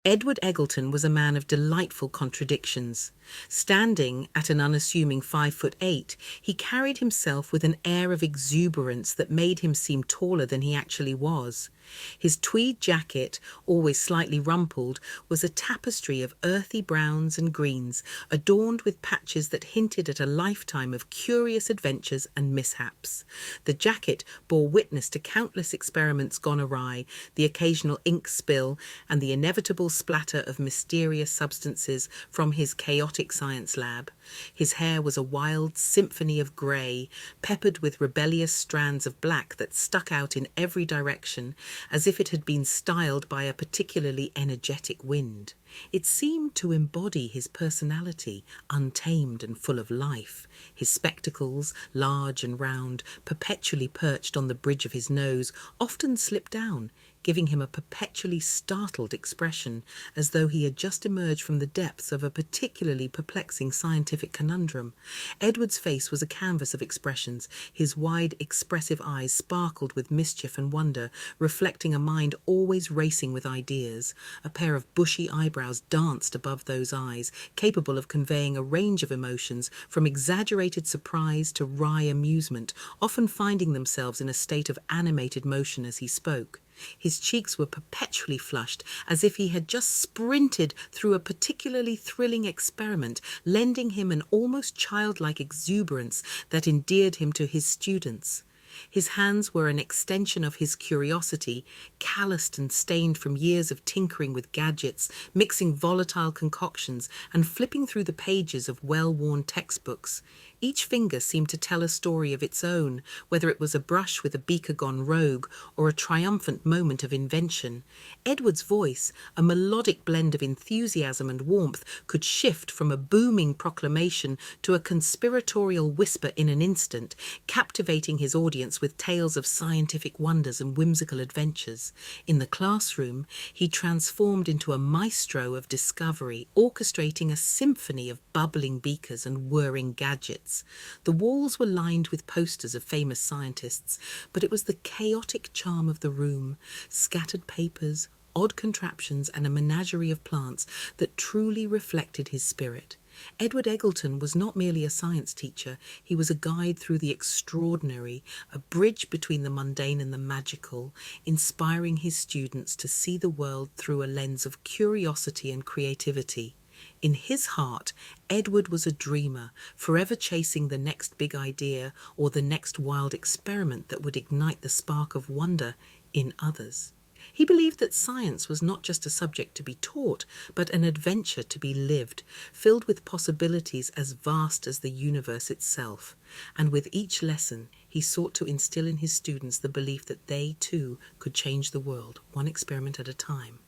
Edward Eggleton was a man of delightful contradictions. Standing at an unassuming 5'8", he carried himself with an air of exuberance that made him seem taller than he actually was. His tweed jacket, always slightly rumpled, was a tapestry of earthy browns and greens, adorned with patches that hinted at a lifetime of curious adventures and mishaps. The jacket bore witness to countless experiments gone awry, the occasional ink spill, and the inevitable splatter of mysterious substances from his chaotic science lab. His hair was a wild symphony of grey, peppered with rebellious strands of black that stuck out in every direction, as if it had been styled by a particularly energetic wind. It seemed to embody his personality, untamed and full of life. His spectacles, large and round, perpetually perched on the bridge of his nose, often slipped down, giving him a perpetually startled expression, as though he had just emerged from the depths of a particularly perplexing scientific conundrum. Edward's face was a canvas of expressions. His wide, expressive eyes sparkled with mischief and wonder, reflecting a mind always racing with ideas. A pair of bushy eyebrows danced above those eyes, capable of conveying a range of emotions, from exaggerated surprise to wry amusement, often finding themselves in a state of animated motion as he spoke. His cheeks were perpetually flushed, as if he had just sprinted through a particularly thrilling experiment, lending him an almost childlike exuberance that endeared him to his students. His hands were an extension of his curiosity, calloused and stained from years of tinkering with gadgets, mixing volatile concoctions, and flipping through the pages of well-worn textbooks. Each finger seemed to tell a story of its own, whether it was a brush with a beaker gone rogue or a triumphant moment of invention. Edward's voice, a melodic blend of enthusiasm and warmth, could shift from a booming proclamation to a conspiratorial whisper in an instant, captivating his audience with tales of scientific wonders and whimsical adventures. In the classroom, he transformed into a maestro of discovery, orchestrating a symphony of bubbling beakers and whirring gadgets. The walls were lined with posters of famous scientists, but it was the chaotic charm of the room, scattered papers, odd contraptions, and a menagerie of plants that truly reflected his spirit. Edward Eggleton was not merely a science teacher, he was a guide through the extraordinary, a bridge between the mundane and the magical, inspiring his students to see the world through a lens of curiosity and creativity. In his heart, Edward was a dreamer, forever chasing the next big idea or the next wild experiment that would ignite the spark of wonder in others. He believed that science was not just a subject to be taught, but an adventure to be lived, filled with possibilities as vast as the universe itself. And with each lesson, he sought to instill in his students the belief that they, too, could change the world, one experiment at a time.